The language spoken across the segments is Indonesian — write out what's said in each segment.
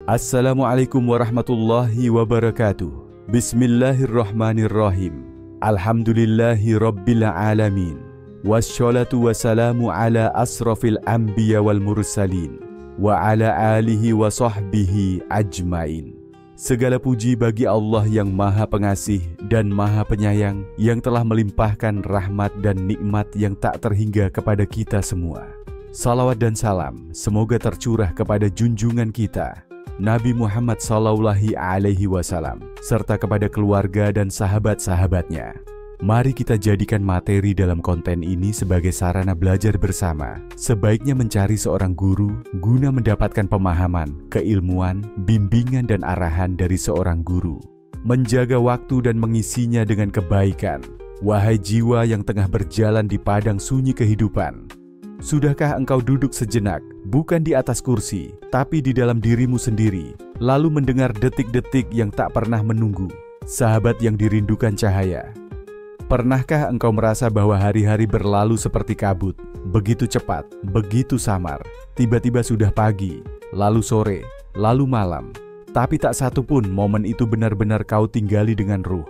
Assalamualaikum warahmatullahi wabarakatuh. Bismillahirrahmanirrahim. Alhamdulillahi rabbil alamin. Wassalatu wassalamu ala asrafil anbiya wal mursalin wa ala alihi wa sahbihi ajmain. Segala puji bagi Allah yang Maha Pengasih dan Maha Penyayang, yang telah melimpahkan rahmat dan nikmat yang tak terhingga kepada kita semua. Salawat dan salam semoga tercurah kepada junjungan kita Nabi Muhammad SAW, serta kepada keluarga dan sahabat-sahabatnya. Mari kita jadikan materi dalam konten ini sebagai sarana belajar bersama. Sebaiknya mencari seorang guru guna mendapatkan pemahaman, keilmuan, bimbingan dan arahan dari seorang guru. Menjaga waktu dan mengisinya dengan kebaikan. Wahai jiwa yang tengah berjalan di padang sunyi kehidupan, sudahkah engkau duduk sejenak, bukan di atas kursi, tapi di dalam dirimu sendiri, lalu mendengar detik-detik yang tak pernah menunggu? Sahabat yang dirindukan cahaya, pernahkah engkau merasa bahwa hari-hari berlalu seperti kabut, begitu cepat, begitu samar? Tiba-tiba sudah pagi, lalu sore, lalu malam, tapi tak satu pun momen itu benar-benar kau tinggali dengan ruh.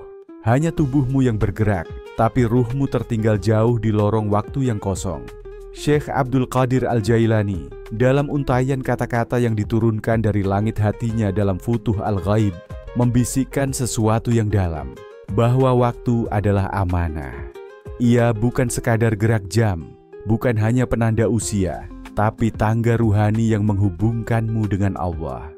Hanya tubuhmu yang bergerak, tapi ruhmu tertinggal jauh di lorong waktu yang kosong. Syekh Abdul Qadir Al-Jailani dalam untayan kata-kata yang diturunkan dari langit hatinya dalam Futuh Al-Ghaib membisikkan sesuatu yang dalam, bahwa waktu adalah amanah. Ia bukan sekadar gerak jam, bukan hanya penanda usia, tapi tangga ruhani yang menghubungkanmu dengan Allah.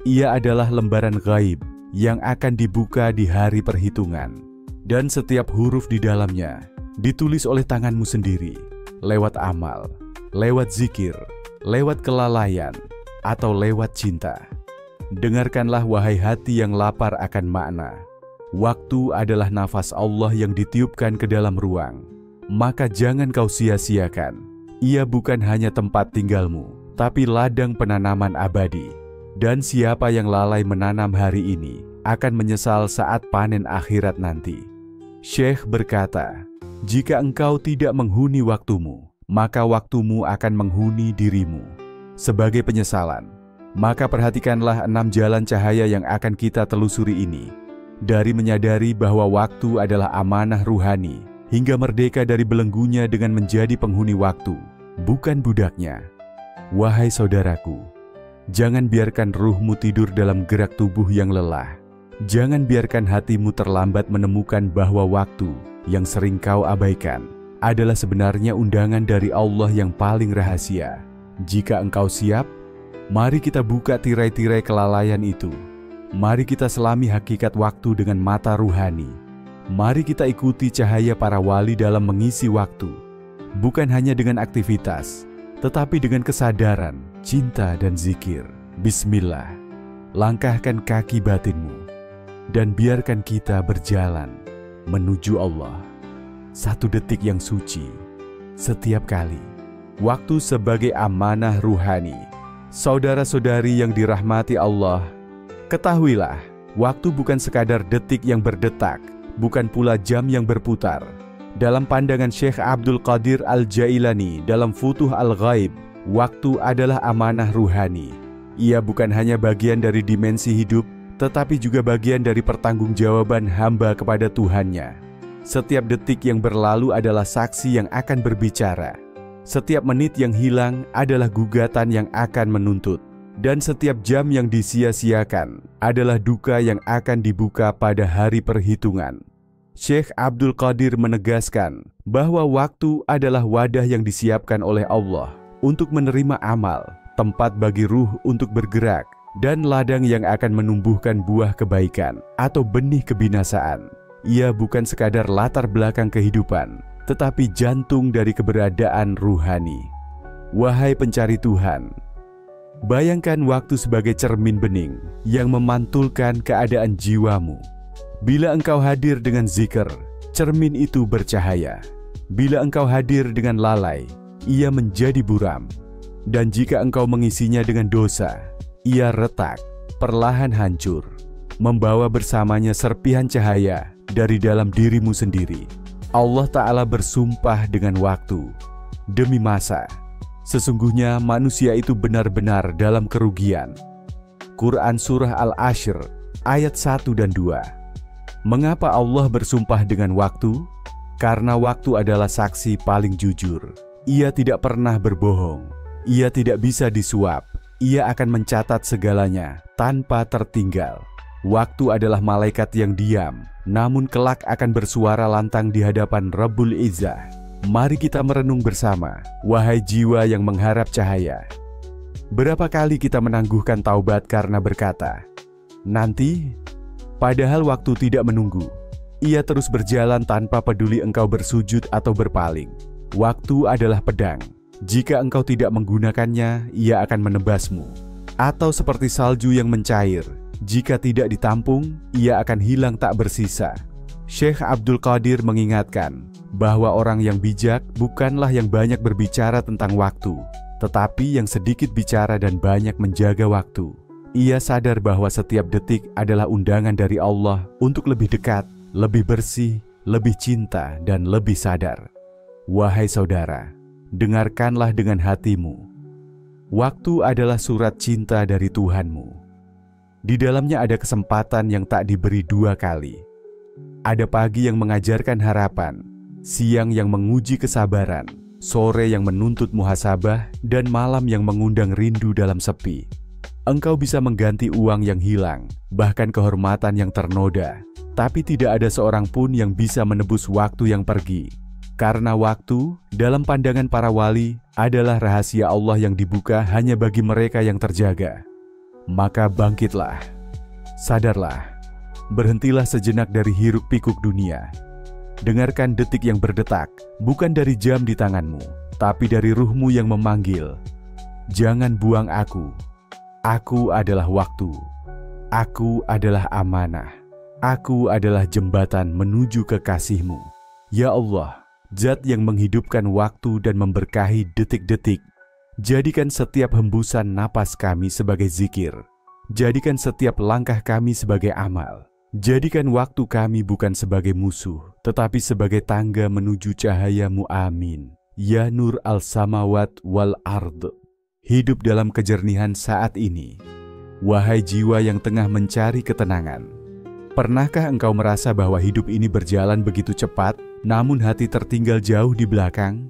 Ia adalah lembaran gaib yang akan dibuka di hari perhitungan, dan setiap huruf di dalamnya ditulis oleh tanganmu sendiri, lewat amal, lewat zikir, lewat kelalaian, atau lewat cinta. Dengarkanlah wahai hati yang lapar akan makna. Waktu adalah nafas Allah yang ditiupkan ke dalam ruang, maka jangan kau sia-siakan. Ia bukan hanya tempat tinggalmu, tapi ladang penanaman abadi. Dan siapa yang lalai menanam hari ini, akan menyesal saat panen akhirat nanti. Syekh berkata, jika engkau tidak menghuni waktumu, maka waktumu akan menghuni dirimu. Sebagai penyesalan, maka perhatikanlah 6 jalan cahaya yang akan kita telusuri ini. Dari menyadari bahwa waktu adalah amanah ruhani, hingga merdeka dari belenggunya dengan menjadi penghuni waktu, bukan budaknya. Wahai saudaraku, jangan biarkan ruhmu tidur dalam gerak tubuh yang lelah. Jangan biarkan hatimu terlambat menemukan bahwa waktu yang sering kau abaikan adalah sebenarnya undangan dari Allah yang paling rahasia. Jika engkau siap, mari kita buka tirai-tirai kelalaian itu. Mari kita selami hakikat waktu dengan mata ruhani. Mari kita ikuti cahaya para wali dalam mengisi waktu, bukan hanya dengan aktivitas, tetapi dengan kesadaran, cinta dan zikir. Bismillah, langkahkan kaki batinmu dan biarkan kita berjalan menuju Allah. 1 detik yang suci setiap kali. Waktu sebagai amanah ruhani. Saudara-saudari yang dirahmati Allah, ketahuilah, waktu bukan sekadar detik yang berdetak, bukan pula jam yang berputar. Dalam pandangan Syekh Abdul Qadir Al-Jailani dalam Futuh Al-Ghaib, waktu adalah amanah ruhani. Ia bukan hanya bagian dari dimensi hidup, tetapi juga bagian dari pertanggungjawaban hamba kepada Tuhannya. Setiap detik yang berlalu adalah saksi yang akan berbicara. Setiap menit yang hilang adalah gugatan yang akan menuntut. Dan setiap jam yang disia-siakan adalah duka yang akan dibuka pada hari perhitungan. Syekh Abdul Qadir menegaskan bahwa waktu adalah wadah yang disiapkan oleh Allah untuk menerima amal, tempat bagi ruh untuk bergerak, dan ladang yang akan menumbuhkan buah kebaikan atau benih kebinasaan. Ia bukan sekadar latar belakang kehidupan, tetapi jantung dari keberadaan ruhani. Wahai pencari Tuhan, bayangkan waktu sebagai cermin bening yang memantulkan keadaan jiwamu. Bila engkau hadir dengan zikir, cermin itu bercahaya. Bila engkau hadir dengan lalai, ia menjadi buram. Dan jika engkau mengisinya dengan dosa, ia retak, perlahan hancur, membawa bersamanya serpihan cahaya dari dalam dirimu sendiri. Allah Ta'ala bersumpah dengan waktu, demi masa, sesungguhnya manusia itu benar-benar dalam kerugian. Quran Surah Al-Ashr ayat 1 dan 2. Mengapa Allah bersumpah dengan waktu? Karena waktu adalah saksi paling jujur. Ia tidak pernah berbohong. Ia tidak bisa disuap. Ia akan mencatat segalanya tanpa tertinggal. Waktu adalah malaikat yang diam, namun kelak akan bersuara lantang di hadapan Rabbul Izzah. Mari kita merenung bersama, wahai jiwa yang mengharap cahaya. Berapa kali kita menangguhkan taubat karena berkata, nanti, padahal waktu tidak menunggu. Ia terus berjalan tanpa peduli engkau bersujud atau berpaling. Waktu adalah pedang. Jika engkau tidak menggunakannya, ia akan menebasmu. Atau seperti salju yang mencair, jika tidak ditampung, ia akan hilang tak bersisa. Syekh Abdul Qadir mengingatkan bahwa orang yang bijak bukanlah yang banyak berbicara tentang waktu, tetapi yang sedikit bicara dan banyak menjaga waktu. Ia sadar bahwa setiap detik adalah undangan dari Allah untuk lebih dekat, lebih bersih, lebih cinta, dan lebih sadar. Wahai saudara, dengarkanlah dengan hatimu. Waktu adalah surat cinta dari Tuhanmu. Di dalamnya ada kesempatan yang tak diberi dua kali. Ada pagi yang mengajarkan harapan, siang yang menguji kesabaran, sore yang menuntut muhasabah, dan malam yang mengundang rindu dalam sepi. Engkau bisa mengganti uang yang hilang, bahkan kehormatan yang ternoda, tapi tidak ada seorang pun yang bisa menebus waktu yang pergi. Karena waktu, dalam pandangan para wali, adalah rahasia Allah yang dibuka hanya bagi mereka yang terjaga. Maka bangkitlah, sadarlah, berhentilah sejenak dari hiruk-pikuk dunia. Dengarkan detik yang berdetak, bukan dari jam di tanganmu, tapi dari ruhmu yang memanggil. Jangan buang aku. Aku adalah waktu. Aku adalah amanah. Aku adalah jembatan menuju kekasihmu. Ya Allah, Zat yang menghidupkan waktu dan memberkahi detik-detik, jadikan setiap hembusan napas kami sebagai zikir. Jadikan setiap langkah kami sebagai amal. Jadikan waktu kami bukan sebagai musuh, tetapi sebagai tangga menuju cahaya-Mu. Amin. Ya Nur al-Samawat wal-Ard. Hidup dalam kejernihan saat ini. Wahai jiwa yang tengah mencari ketenangan. Pernahkah engkau merasa bahwa hidup ini berjalan begitu cepat, namun hati tertinggal jauh di belakang?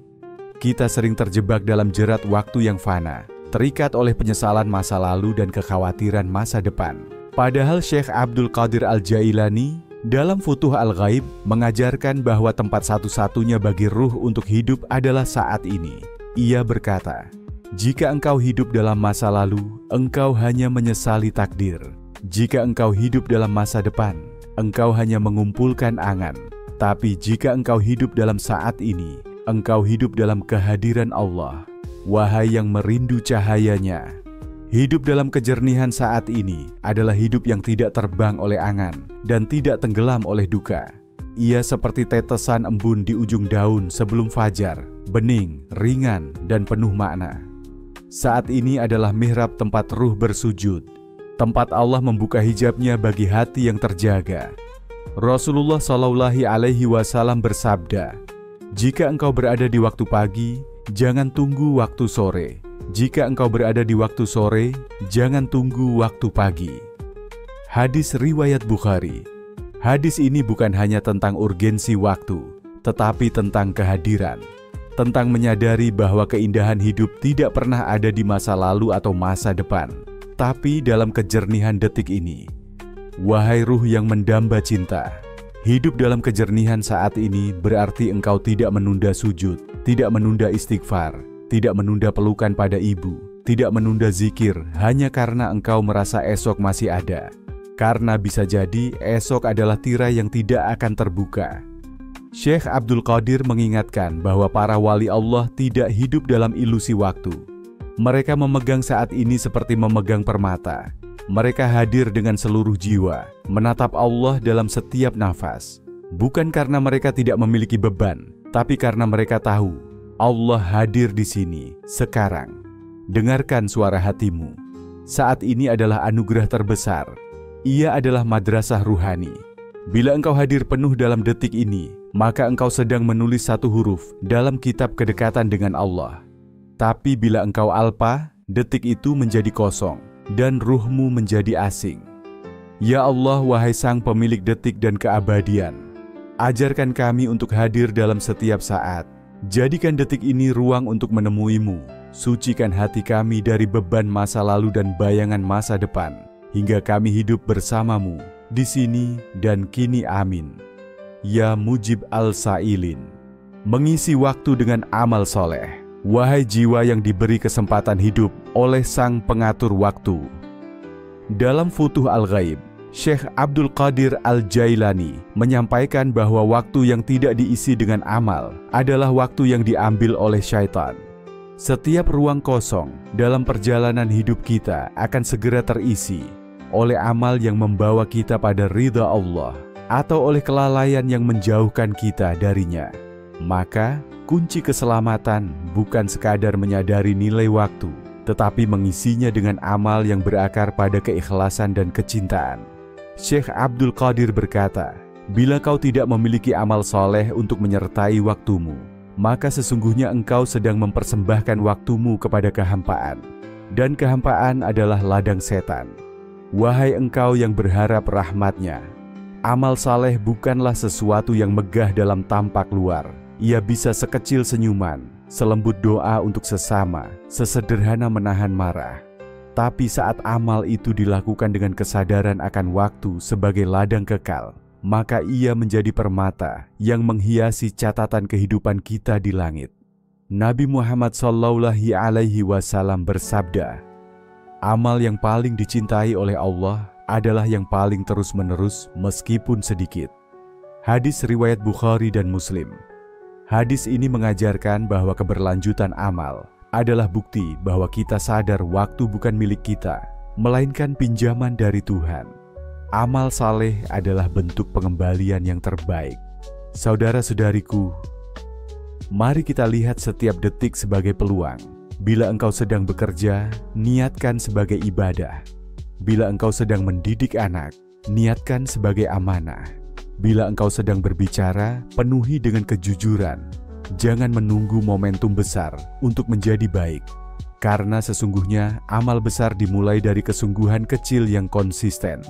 Kita sering terjebak dalam jerat waktu yang fana, terikat oleh penyesalan masa lalu dan kekhawatiran masa depan. Padahal Syekh Abdul Qadir Al-Jailani dalam Futuh Al-Ghaib mengajarkan bahwa tempat satu-satunya bagi ruh untuk hidup adalah saat ini. Ia berkata, jika engkau hidup dalam masa lalu, engkau hanya menyesali takdir. Jika engkau hidup dalam masa depan, engkau hanya mengumpulkan angan. Tapi jika engkau hidup dalam saat ini, engkau hidup dalam kehadiran Allah. Wahai yang merindu cahayanya, hidup dalam kejernihan saat ini adalah hidup yang tidak terbang oleh angan dan tidak tenggelam oleh duka. Ia seperti tetesan embun di ujung daun sebelum fajar, bening, ringan, dan penuh makna. Saat ini adalah mihrab tempat ruh bersujud, tempat Allah membuka hijabnya bagi hati yang terjaga. Rasulullah SAW bersabda, jika engkau berada di waktu pagi, jangan tunggu waktu sore. Jika engkau berada di waktu sore, jangan tunggu waktu pagi. Hadis riwayat Bukhari. Hadis ini bukan hanya tentang urgensi waktu, tetapi tentang kehadiran. Tentang menyadari bahwa keindahan hidup tidak pernah ada di masa lalu atau masa depan, tapi dalam kejernihan detik ini. Wahai ruh yang mendamba cinta, hidup dalam kejernihan saat ini berarti engkau tidak menunda sujud, tidak menunda istighfar, tidak menunda pelukan pada ibu, tidak menunda zikir hanya karena engkau merasa esok masih ada. Karena bisa jadi esok adalah tirai yang tidak akan terbuka. Syekh Abdul Qadir mengingatkan bahwa para wali Allah tidak hidup dalam ilusi waktu. Mereka memegang saat ini seperti memegang permata. Mereka hadir dengan seluruh jiwa, menatap Allah dalam setiap nafas. Bukan karena mereka tidak memiliki beban, tapi karena mereka tahu Allah hadir di sini, sekarang. Dengarkan suara hatimu. Saat ini adalah anugerah terbesar. Ia adalah madrasah ruhani. Bila engkau hadir penuh dalam detik ini, maka engkau sedang menulis satu huruf dalam kitab kedekatan dengan Allah. Tapi bila engkau alpa, detik itu menjadi kosong. dan ruhmu menjadi asing. Ya Allah, wahai Sang pemilik detik dan keabadian, ajarkan kami untuk hadir dalam setiap saat. Jadikan detik ini ruang untuk menemuimu. Sucikan hati kami dari beban masa lalu dan bayangan masa depan, hingga kami hidup bersamamu di sini dan kini. Amin. Ya Mujib al-Sa'ilin. Mengisi waktu dengan amal soleh. Wahai jiwa yang diberi kesempatan hidup oleh Sang pengatur waktu. Dalam Futuh Al-Ghaib, Syekh Abdul Qadir Al-Jailani menyampaikan bahwa waktu yang tidak diisi dengan amal adalah waktu yang diambil oleh syaitan. Setiap ruang kosong dalam perjalanan hidup kita akan segera terisi oleh amal yang membawa kita pada ridha Allah atau oleh kelalaian yang menjauhkan kita darinya. Maka, kunci keselamatan bukan sekadar menyadari nilai waktu, tetapi mengisinya dengan amal yang berakar pada keikhlasan dan kecintaan. Syekh Abdul Qadir berkata, bila kau tidak memiliki amal soleh untuk menyertai waktumu, maka sesungguhnya engkau sedang mempersembahkan waktumu kepada kehampaan. Dan kehampaan adalah ladang setan. Wahai engkau yang berharap rahmat-Nya, amal saleh bukanlah sesuatu yang megah dalam tampak luar. Ia bisa sekecil senyuman, selembut doa untuk sesama, sesederhana menahan marah. Tapi saat amal itu dilakukan dengan kesadaran akan waktu sebagai ladang kekal, maka ia menjadi permata yang menghiasi catatan kehidupan kita di langit. Nabi Muhammad SAW bersabda, amal yang paling dicintai oleh Allah adalah yang paling terus-menerus meskipun sedikit. Hadis riwayat Bukhari dan Muslim. Hadis ini mengajarkan bahwa keberlanjutan amal adalah bukti bahwa kita sadar waktu bukan milik kita, melainkan pinjaman dari Tuhan. Amal saleh adalah bentuk pengembalian yang terbaik. Saudara-saudariku, mari kita lihat setiap detik sebagai peluang. Bila engkau sedang bekerja, niatkan sebagai ibadah. Bila engkau sedang mendidik anak, niatkan sebagai amanah. Bila engkau sedang berbicara, penuhi dengan kejujuran. Jangan menunggu momentum besar untuk menjadi baik, karena sesungguhnya amal besar dimulai dari kesungguhan kecil yang konsisten.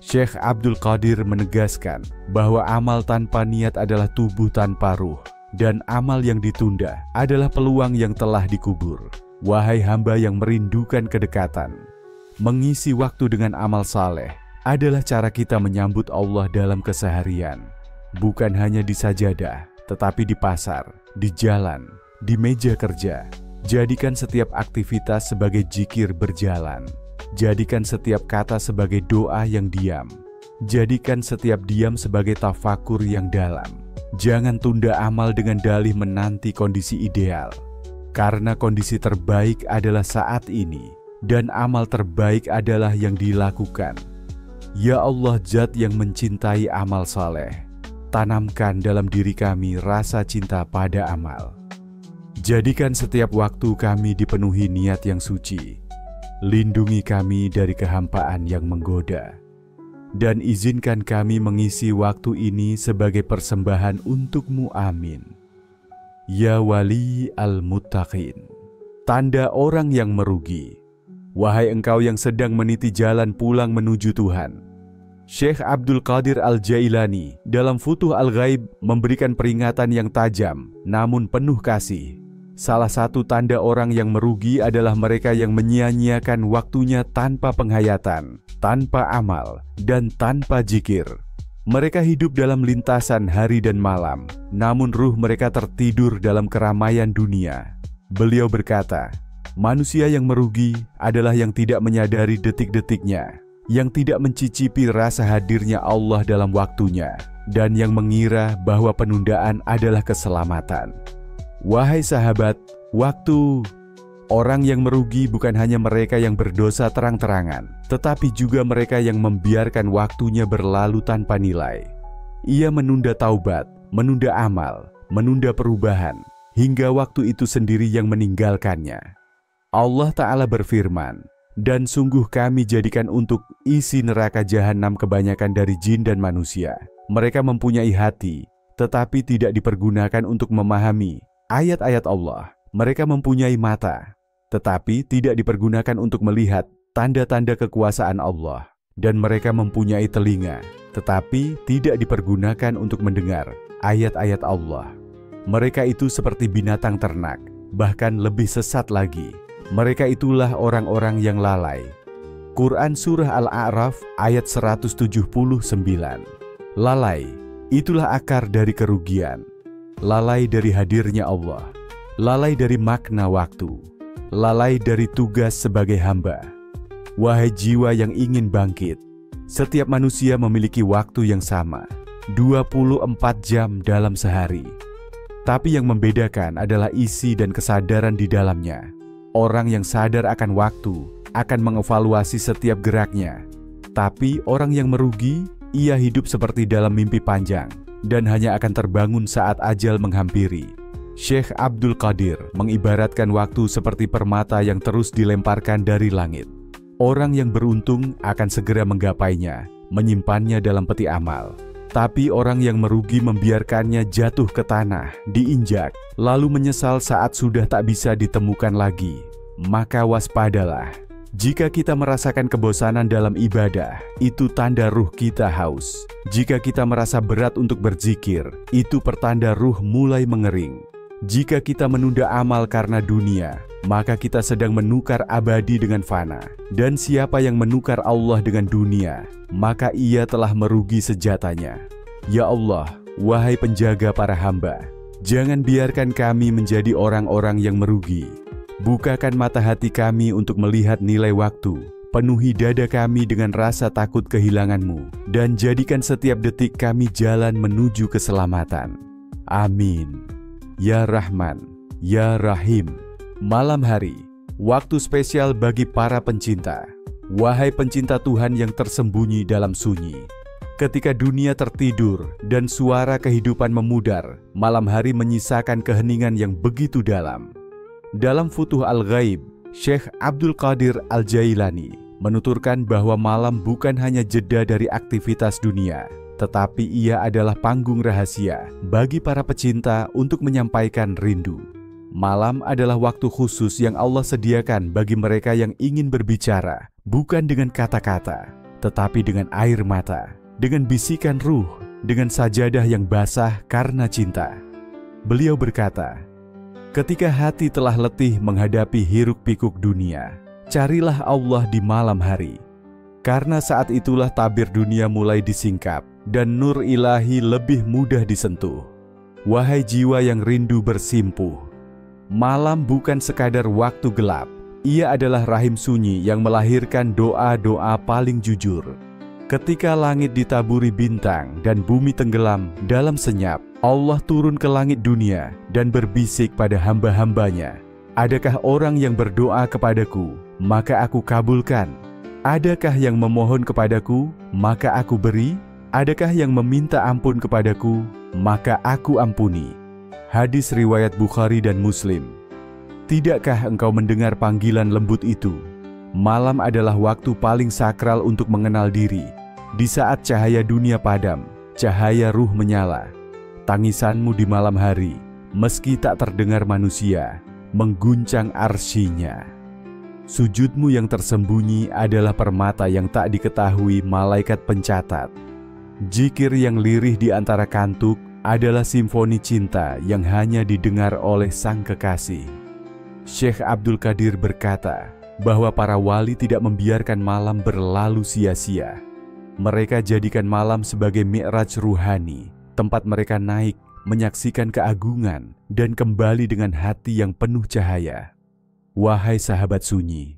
Syekh Abdul Qadir menegaskan bahwa amal tanpa niat adalah tubuh tanpa ruh, dan amal yang ditunda adalah peluang yang telah dikubur. Wahai hamba yang merindukan kedekatan, mengisi waktu dengan amal saleh adalah cara kita menyambut Allah dalam keseharian, bukan hanya di sajadah, tetapi di pasar, di jalan, di meja kerja. Jadikan setiap aktivitas sebagai zikir berjalan. Jadikan setiap kata sebagai doa yang diam. Jadikan setiap diam sebagai tafakur yang dalam. Jangan tunda amal dengan dalih menanti kondisi ideal. Karena kondisi terbaik adalah saat ini, dan amal terbaik adalah yang dilakukan. Ya Allah, Zat yang mencintai amal saleh, tanamkan dalam diri kami rasa cinta pada amal. Jadikan setiap waktu kami dipenuhi niat yang suci. Lindungi kami dari kehampaan yang menggoda. Dan izinkan kami mengisi waktu ini sebagai persembahan untuk-Mu. Amin. Ya Wali al-Muttaqin, tanda orang yang merugi. Wahai engkau yang sedang meniti jalan pulang menuju Tuhan, Syekh Abdul Qadir Al-Jailani dalam Futuh Al-Ghaib memberikan peringatan yang tajam namun penuh kasih. Salah satu tanda orang yang merugi adalah mereka yang menyia-nyiakan waktunya tanpa penghayatan, tanpa amal, dan tanpa zikir. Mereka hidup dalam lintasan hari dan malam, namun ruh mereka tertidur dalam keramaian dunia. Beliau berkata, manusia yang merugi adalah yang tidak menyadari detik-detiknya, yang tidak mencicipi rasa hadirnya Allah dalam waktunya, dan yang mengira bahwa penundaan adalah keselamatan. Wahai sahabat, waktu. Orang yang merugi bukan hanya mereka yang berdosa terang-terangan, tetapi juga mereka yang membiarkan waktunya berlalu tanpa nilai. Ia menunda taubat, menunda amal, menunda perubahan, hingga waktu itu sendiri yang meninggalkannya. Allah Ta'ala berfirman, dan sungguh kami jadikan untuk isi neraka jahanam kebanyakan dari jin dan manusia. Mereka mempunyai hati, tetapi tidak dipergunakan untuk memahami ayat-ayat Allah. Mereka mempunyai mata, tetapi tidak dipergunakan untuk melihat tanda-tanda kekuasaan Allah, dan mereka mempunyai telinga, tetapi tidak dipergunakan untuk mendengar ayat-ayat Allah. Mereka itu seperti binatang ternak, bahkan lebih sesat lagi. Mereka itulah orang-orang yang lalai. Quran Surah Al-A'raf ayat 179. Lalai, itulah akar dari kerugian. Lalai dari hadirnya Allah. Lalai dari makna waktu. Lalai dari tugas sebagai hamba. Wahai jiwa yang ingin bangkit, setiap manusia memiliki waktu yang sama, 24 jam dalam sehari. Tapi yang membedakan adalah isi dan kesadaran di dalamnya. Orang yang sadar akan waktu akan mengevaluasi setiap geraknya. Tapi orang yang merugi, ia hidup seperti dalam mimpi panjang dan hanya akan terbangun saat ajal menghampiri. Syekh Abdul Qadir mengibaratkan waktu seperti permata yang terus dilemparkan dari langit. Orang yang beruntung akan segera menggapainya, menyimpannya dalam peti amal. Tapi orang yang merugi membiarkannya jatuh ke tanah, diinjak, lalu menyesal saat sudah tak bisa ditemukan lagi. Maka waspadalah. Jika kita merasakan kebosanan dalam ibadah, itu tanda ruh kita haus. Jika kita merasa berat untuk berzikir, itu pertanda ruh mulai mengering. Jika kita menunda amal karena dunia, maka kita sedang menukar abadi dengan fana. Dan siapa yang menukar Allah dengan dunia, maka ia telah merugi sejatanya. Ya Allah, wahai penjaga para hamba, jangan biarkan kami menjadi orang-orang yang merugi. Bukakan mata hati kami untuk melihat nilai waktu. Penuhi dada kami dengan rasa takut kehilangan-Mu, dan jadikan setiap detik kami jalan menuju keselamatan. Amin. Ya Rahman, Ya Rahim. Malam hari, waktu spesial bagi para pencinta. Wahai pencinta Tuhan yang tersembunyi dalam sunyi. Ketika dunia tertidur dan suara kehidupan memudar, malam hari menyisakan keheningan yang begitu dalam. Dalam Futuh Al-Ghaib, Syekh Abdul Qadir Al-Jailani menuturkan bahwa malam bukan hanya jeda dari aktivitas dunia, tetapi ia adalah panggung rahasia bagi para pecinta untuk menyampaikan rindu. Malam adalah waktu khusus yang Allah sediakan bagi mereka yang ingin berbicara, bukan dengan kata-kata, tetapi dengan air mata, dengan bisikan ruh, dengan sajadah yang basah karena cinta. Beliau berkata, ketika hati telah letih menghadapi hiruk-pikuk dunia, carilah Allah di malam hari. Karena saat itulah tabir dunia mulai disingkap, dan nur ilahi lebih mudah disentuh. Wahai jiwa yang rindu bersimpuh, malam bukan sekadar waktu gelap. Ia adalah rahim sunyi yang melahirkan doa-doa paling jujur. Ketika langit ditaburi bintang dan bumi tenggelam dalam senyap, Allah turun ke langit dunia dan berbisik pada hamba-hambanya. Adakah orang yang berdoa kepadaku, maka aku kabulkan? Adakah yang memohon kepadaku, maka aku beri? Adakah yang meminta ampun kepadaku, maka aku ampuni? Hadis riwayat Bukhari dan Muslim. Tidakkah engkau mendengar panggilan lembut itu? Malam adalah waktu paling sakral untuk mengenal diri. Di saat cahaya dunia padam, cahaya ruh menyala. Tangisanmu di malam hari, meski tak terdengar manusia, mengguncang arsy-Nya. Sujudmu yang tersembunyi adalah permata yang tak diketahui malaikat pencatat. Zikir yang lirih di antara kantuk adalah simfoni cinta yang hanya didengar oleh sang kekasih. Syekh Abdul Qadir berkata bahwa para wali tidak membiarkan malam berlalu sia-sia. Mereka jadikan malam sebagai mi'raj ruhani, tempat mereka naik, menyaksikan keagungan, dan kembali dengan hati yang penuh cahaya. Wahai sahabat sunyi,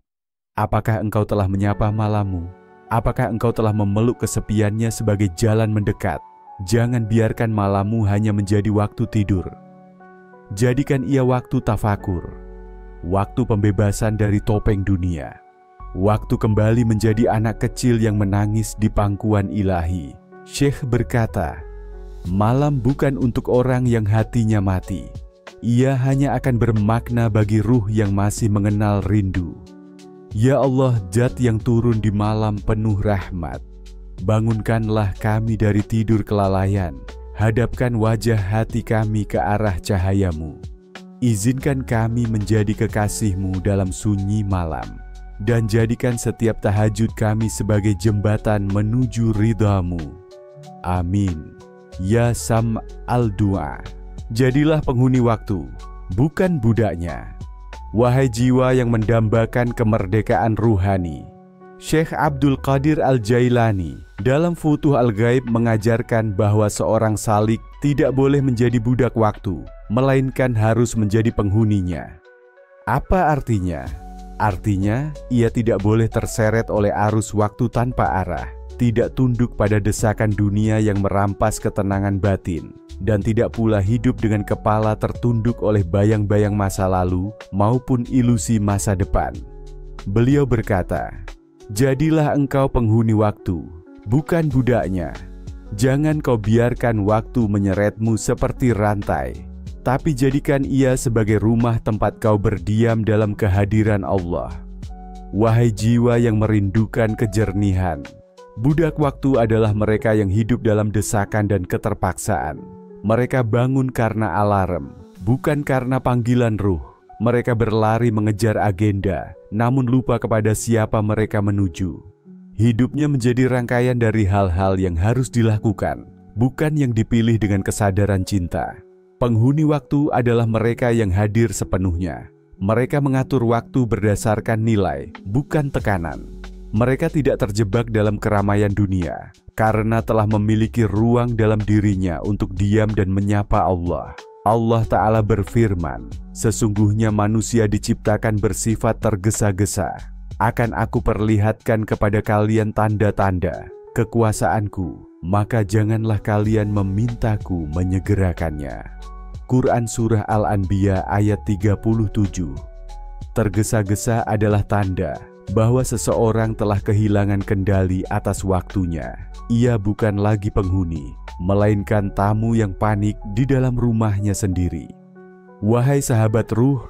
apakah engkau telah menyapa malammu? Apakah engkau telah memeluk kesepiannya sebagai jalan mendekat? Jangan biarkan malammu hanya menjadi waktu tidur. Jadikan ia waktu tafakur, waktu pembebasan dari topeng dunia, waktu kembali menjadi anak kecil yang menangis di pangkuan ilahi. Syekh berkata, malam bukan untuk orang yang hatinya mati. Ia hanya akan bermakna bagi ruh yang masih mengenal rindu. Ya Allah, Zat yang turun di malam penuh rahmat, bangunkanlah kami dari tidur kelalaian. Hadapkan wajah hati kami ke arah cahaya-Mu. Izinkan kami menjadi kekasih-Mu dalam sunyi malam. dan jadikan setiap tahajud kami sebagai jembatan menuju ridha-Mu. Amin. Ya Sam'al Du'a. Jadilah penghuni waktu, bukan budaknya. Wahai jiwa yang mendambakan kemerdekaan ruhani. Syekh Abdul Qadir Al-Jailani dalam Futuh Al-Ghaib mengajarkan bahwa seorang salik tidak boleh menjadi budak waktu, melainkan harus menjadi penghuninya. Apa artinya? Artinya, ia tidak boleh terseret oleh arus waktu tanpa arah, tidak tunduk pada desakan dunia yang merampas ketenangan batin, dan tidak pula hidup dengan kepala tertunduk oleh bayang-bayang masa lalu maupun ilusi masa depan. Beliau berkata, "Jadilah engkau penghuni waktu, bukan budaknya. Jangan kau biarkan waktu menyeretmu seperti rantai, tapi jadikan ia sebagai rumah tempat kau berdiam dalam kehadiran Allah." Wahai jiwa yang merindukan kejernihan, budak waktu adalah mereka yang hidup dalam desakan dan keterpaksaan. Mereka bangun karena alarm, bukan karena panggilan ruh. Mereka berlari mengejar agenda, namun lupa kepada siapa mereka menuju. Hidupnya menjadi rangkaian dari hal-hal yang harus dilakukan, bukan yang dipilih dengan kesadaran cinta. Penghuni waktu adalah mereka yang hadir sepenuhnya. Mereka mengatur waktu berdasarkan nilai, bukan tekanan. Mereka tidak terjebak dalam keramaian dunia, karena telah memiliki ruang dalam dirinya untuk diam dan menyapa Allah. Allah Ta'ala berfirman, "Sesungguhnya manusia diciptakan bersifat tergesa-gesa. Akan aku perlihatkan kepada kalian tanda-tanda kekuasaanku, maka janganlah kalian memintaku menyegerakannya." Quran Surah Al-Anbiya ayat 37. Tergesa-gesa adalah tanda bahwa seseorang telah kehilangan kendali atas waktunya. Ia bukan lagi penghuni, melainkan tamu yang panik di dalam rumahnya sendiri. Wahai sahabat ruh,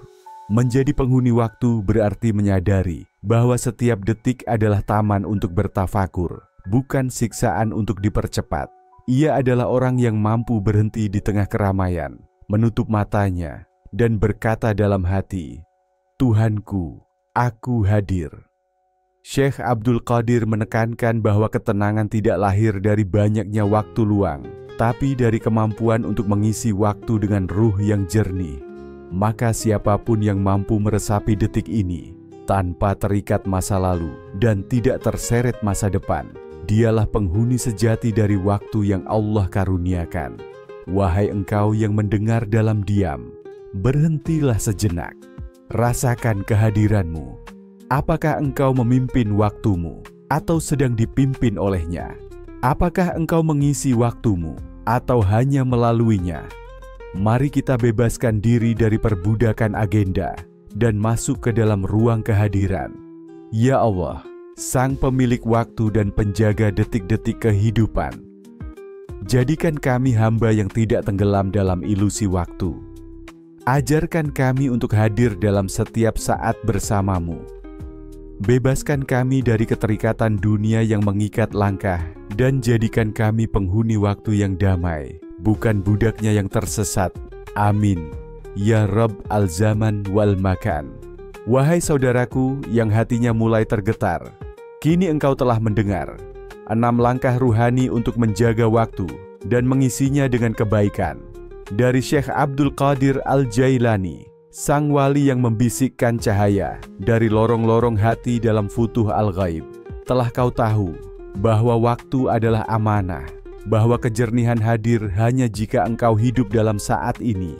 menjadi penghuni waktu berarti menyadari bahwa setiap detik adalah taman untuk bertafakur, bukan siksaan untuk dipercepat. Ia adalah orang yang mampu berhenti di tengah keramaian, menutup matanya, dan berkata dalam hati, "Tuhanku, aku hadir." Syekh Abdul Qadir menekankan bahwa ketenangan tidak lahir dari banyaknya waktu luang, tapi dari kemampuan untuk mengisi waktu dengan ruh yang jernih. Maka siapapun yang mampu meresapi detik ini, tanpa terikat masa lalu dan tidak terseret masa depan, dialah penghuni sejati dari waktu yang Allah karuniakan. Wahai engkau yang mendengar dalam diam, berhentilah sejenak. Rasakan kehadiranmu. Apakah engkau memimpin waktumu atau sedang dipimpin olehnya? Apakah engkau mengisi waktumu atau hanya melaluinya? Mari kita bebaskan diri dari perbudakan agenda dan masuk ke dalam ruang kehadiran. Ya Allah, Sang pemilik waktu dan penjaga detik-detik kehidupan, jadikan kami hamba yang tidak tenggelam dalam ilusi waktu. Ajarkan kami untuk hadir dalam setiap saat bersamamu. Bebaskan kami dari keterikatan dunia yang mengikat langkah dan jadikan kami penghuni waktu yang damai, bukan budaknya yang tersesat. Amin. Ya Rabb al-Zaman wal Makan. Wahai saudaraku yang hatinya mulai tergetar, kini engkau telah mendengar 6 langkah ruhani untuk menjaga waktu dan mengisinya dengan kebaikan. Dari Syekh Abdul Qadir Al-Jailani, sang wali yang membisikkan cahaya dari lorong-lorong hati dalam Futuh Al-Ghaib. Telah kau tahu bahwa waktu adalah amanah, bahwa kejernihan hadir hanya jika engkau hidup dalam saat ini,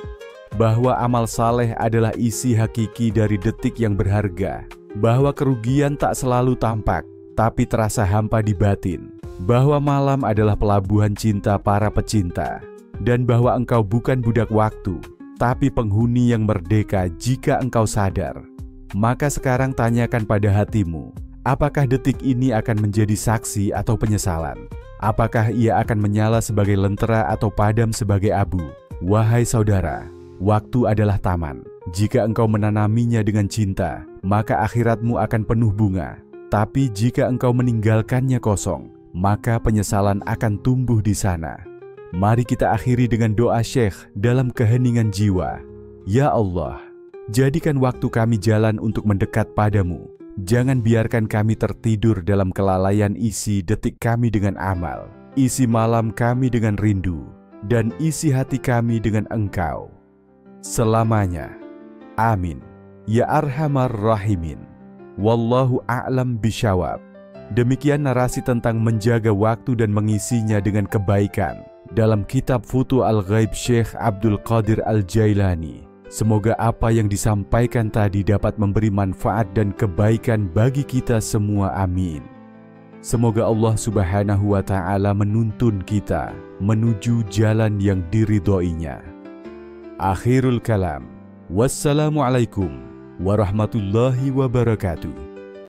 bahwa amal saleh adalah isi hakiki dari detik yang berharga, bahwa kerugian tak selalu tampak, tapi terasa hampa di batin, bahwa malam adalah pelabuhan cinta para pecinta, dan bahwa engkau bukan budak waktu, tapi penghuni yang merdeka jika engkau sadar. Maka sekarang tanyakan pada hatimu, apakah detik ini akan menjadi saksi atau penyesalan? Apakah ia akan menyala sebagai lentera atau padam sebagai abu? Wahai saudara, waktu adalah taman. Jika engkau menanaminya dengan cinta, maka akhiratmu akan penuh bunga. Tapi jika engkau meninggalkannya kosong, maka penyesalan akan tumbuh di sana. Mari kita akhiri dengan doa Syekh dalam keheningan jiwa. Ya Allah, jadikan waktu kami jalan untuk mendekat padamu, Jangan biarkan kami tertidur dalam kelalaian. Isi detik kami dengan amal, isi malam kami dengan rindu, dan isi hati kami dengan Engkau selamanya. Amin. Ya Arhamar Rahimin. Wallahu a'lam bishawab. Demikian narasi tentang menjaga waktu dan mengisinya dengan kebaikan dalam kitab Futuh Al-Ghaib Syekh Abdul Qadir Al-Jailani. Semoga apa yang disampaikan tadi dapat memberi manfaat dan kebaikan bagi kita semua. Amin. Semoga Allah Subhanahu wa Ta'ala menuntun kita menuju jalan yang diridhoinya. Akhirul kalam. Wassalamualaikum warahmatullahi wabarakatuh.